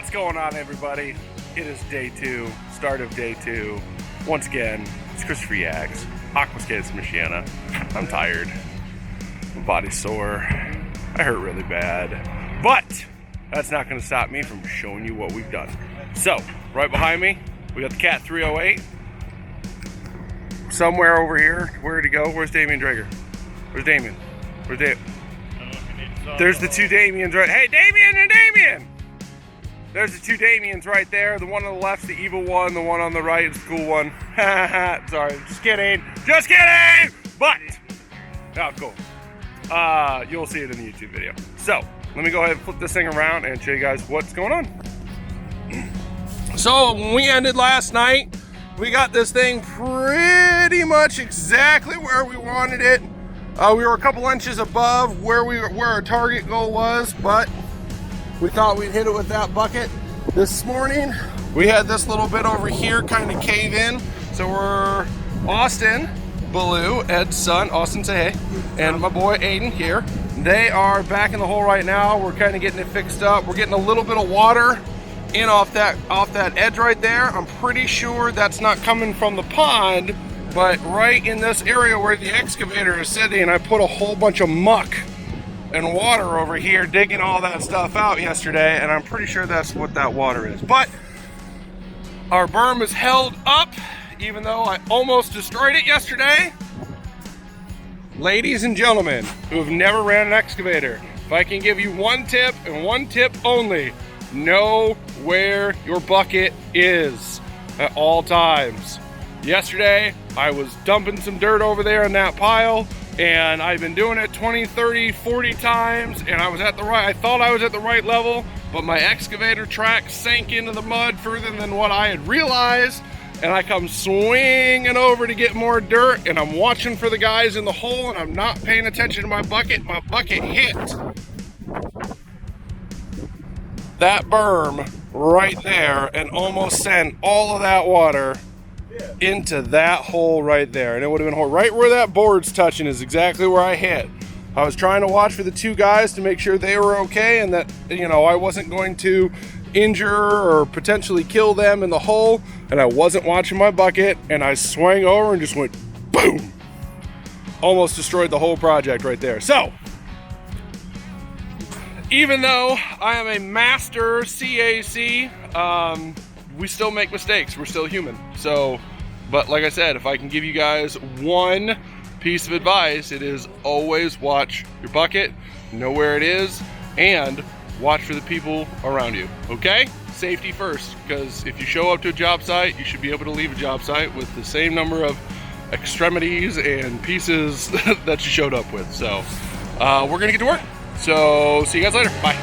What's going on, everybody? It is day 2, start of day 2. Once again, it's Christopher Yags, Aquascapes of Michiana. I'm tired. My body's sore. I hurt really bad. But that's not going to stop me from showing you what we've done. So, right behind me, we got the Cat 308. Somewhere over here. Where'd he go? Where's Damien Drager? Where's Damien? Where's Damien? There's the two Damiens right. Hey, Damien and Damien! There's the two Damiens right there. The one on the left's the evil one. The one on the right is the cool one. Sorry, just kidding. Just kidding! But, oh, cool. You'll see it in the YouTube video. So, let me go ahead and flip this thing around and show you guys what's going on. So, when we ended last night, we got this thing pretty much exactly where we wanted it. We were a couple inches above where our target goal was, but we thought we'd hit it with that bucket. This morning, we had this little bit over here kind of cave in. So we're Austin, Beaulieu, Ed's son, Austin say hey, and my boy Aiden here. They are back in the hole right now. We're kind of getting it fixed up. We're getting a little bit of water in off that edge right there. I'm pretty sure that's not coming from the pond, but right in this area where the excavator is sitting, I put a whole bunch of muck and water over here, digging all that stuff out yesterday, and I'm pretty sure that's what that water is. But our berm is held up, even though I almost destroyed it yesterday. Ladies and gentlemen who have never ran an excavator, if I can give you one tip and one tip only, know where your bucket is at all times. Yesterday, I was dumping some dirt over there in that pile, and I've been doing it 20, 30, 40 times, and I thought I was at the right level, but my excavator track sank into the mud further than what I had realized, and I come swinging over to get more dirt, and I'm watching for the guys in the hole, and I'm not paying attention to my bucket. My bucket hit that berm right there and almost sent all of that water into that hole right there. And it would have been right where that board's touching is exactly where I hit. I was trying to watch for the two guys to make sure they were okay and that, you know, I wasn't going to injure or potentially kill them in the hole, and I wasn't watching my bucket, and I swung over and just went boom. Almost destroyed the whole project right there. So, even though I am a master CAC, we still make mistakes. We're still human. So, but like I said, if I can give you guys one piece of advice, it is always watch your bucket, know where it is, and watch for the people around you, okay? Safety first, because if you show up to a job site, you should be able to leave a job site with the same number of extremities and pieces that you showed up with. So, we're gonna get to work. So, see you guys later. Bye.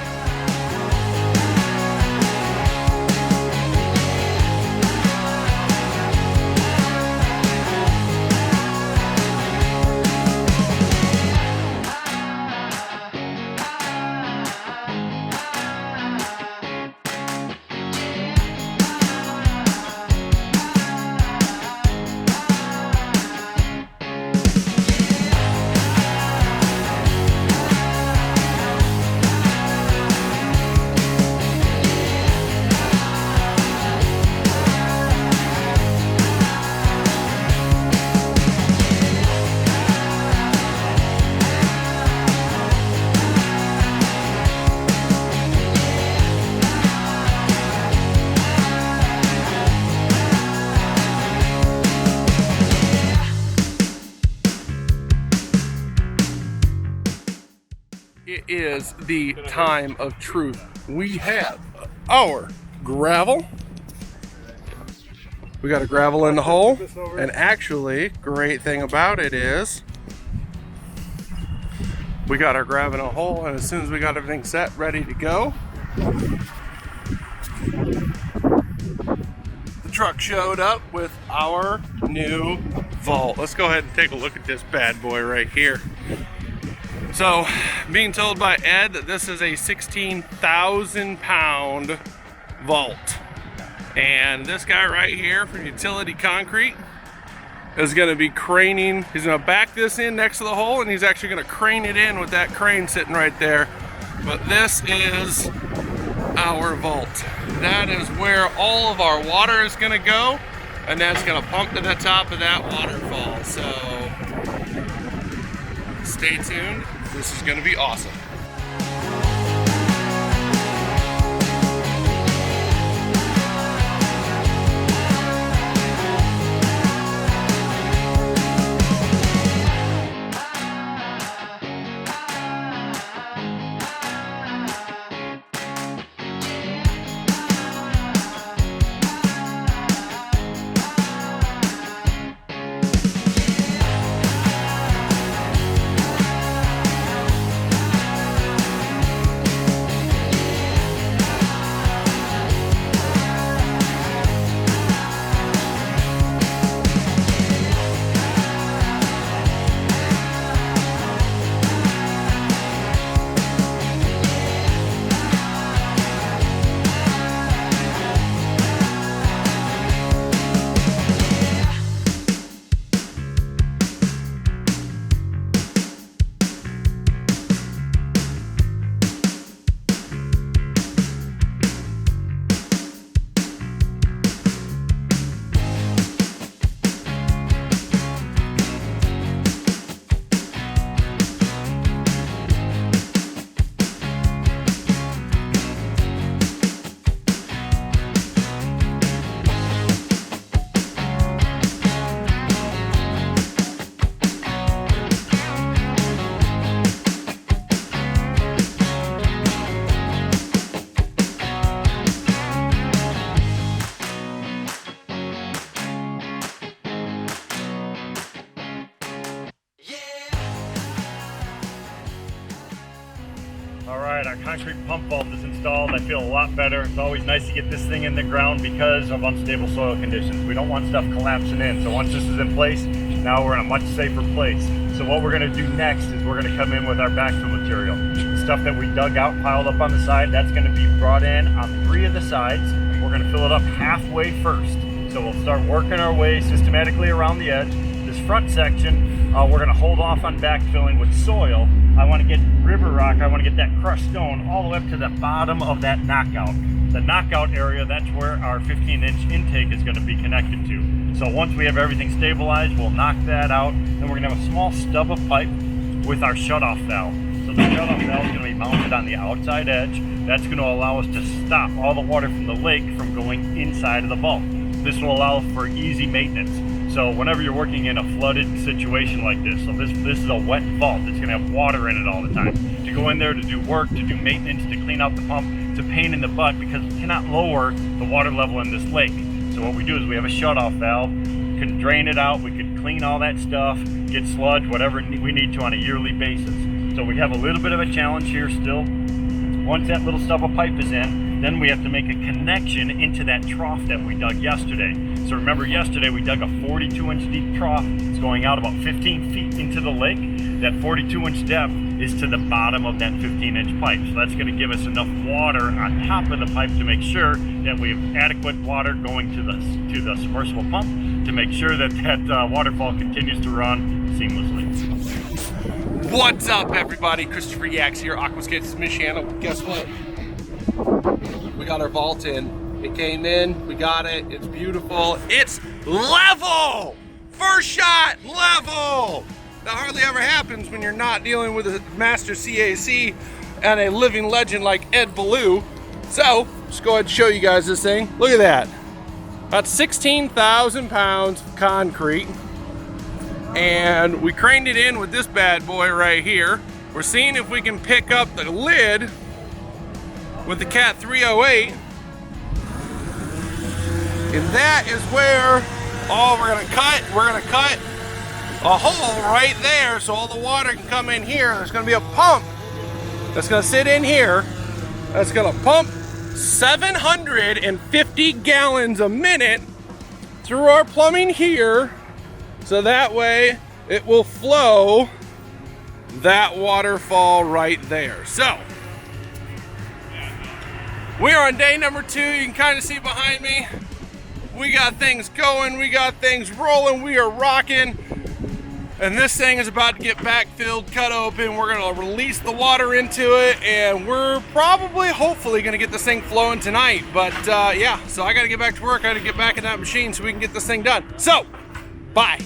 It is the time of truth. We have our gravel. We got a gravel in the hole, and actually, great thing about it is we got our gravel in a hole, and as soon as we got everything set, ready to go, the truck showed up with our new vault. Let's go ahead and take a look at this bad boy right here. So, being told by Ed that this is a 16,000 pound vault. And this guy right here from Utility Concrete is going to be craning. He's going to back this in next to the hole, and he's actually going to crane it in with that crane sitting right there. But this is our vault. that is where all of our water is gonna go, and that's gonna pump to the top of that waterfall. So stay tuned, this is gonna be awesome. Alright, our concrete pump vault is installed. I feel a lot better. It's always nice to get this thing in the ground because of unstable soil conditions. We don't want stuff collapsing in. So once this is in place, now we're in a much safer place. So what we're going to do next is we're going to come in with our backfill material. The stuff that we dug out, piled up on the side, that's going to be brought in on 3 of the sides. We're going to fill it up halfway first. So we'll start working our way systematically around the edge. This front section, we're going to hold off on backfilling with soil. I want to get river rock, I want to get that crushed stone all the way up to the bottom of that knockout. The knockout area, that's where our 15-inch intake is going to be connected to. So once we have everything stabilized, we'll knock that out. Then we're going to have a small stub of pipe with our shutoff valve. So the shutoff valve is going to be mounted on the outside edge. That's going to allow us to stop all the water from the lake from going inside of the vault. This will allow for easy maintenance. So whenever you're working in a flooded situation like this, so this is a wet vault, it's going to have water in it all the time. To go in there to do work, to do maintenance, to clean out the pump, it's a pain in the butt because we cannot lower the water level in this lake. So what we do is we have a shutoff valve, we can drain it out, we can clean all that stuff, get sludge, whatever we need to on a yearly basis. So we have a little bit of a challenge here still. Once that little stub of pipe is in, then we have to make a connection into that trough that we dug yesterday. So remember yesterday we dug a 42-inch deep trough. It's going out about 15 feet into the lake. That 42-inch depth is to the bottom of that 15-inch pipe. So that's going to give us enough water on top of the pipe to make sure that we have adequate water going to the submersible pump to make sure that that waterfall continues to run seamlessly. What's up, everybody? Christopher Yaks here, Aquascapes of Michiana. Guess what? We got our vault in. It came in, we got it, it's beautiful. It's level! First shot, level! That hardly ever happens when you're not dealing with a master CAC and a living legend like Ed Beaulieu. So, just go ahead and show you guys this thing. Look at that. About 16,000 pounds of concrete. And we craned it in with this bad boy right here. We're seeing if we can pick up the lid with the Cat 308. And that is where we're gonna cut a hole right there so all the water can come in here. There's gonna be a pump that's gonna sit in here that's gonna pump 750 gallons a minute through our plumbing here, so that way it will flow that waterfall right there. So we are on day number 2. You can kind of see behind me. We got things going, we got things rolling, we are rocking. And this thing is about to get backfilled, cut open. We're gonna release the water into it, and we're probably, hopefully, gonna get this thing flowing tonight. But yeah, so I gotta get back to work. I gotta get back in that machine so we can get this thing done. So, bye.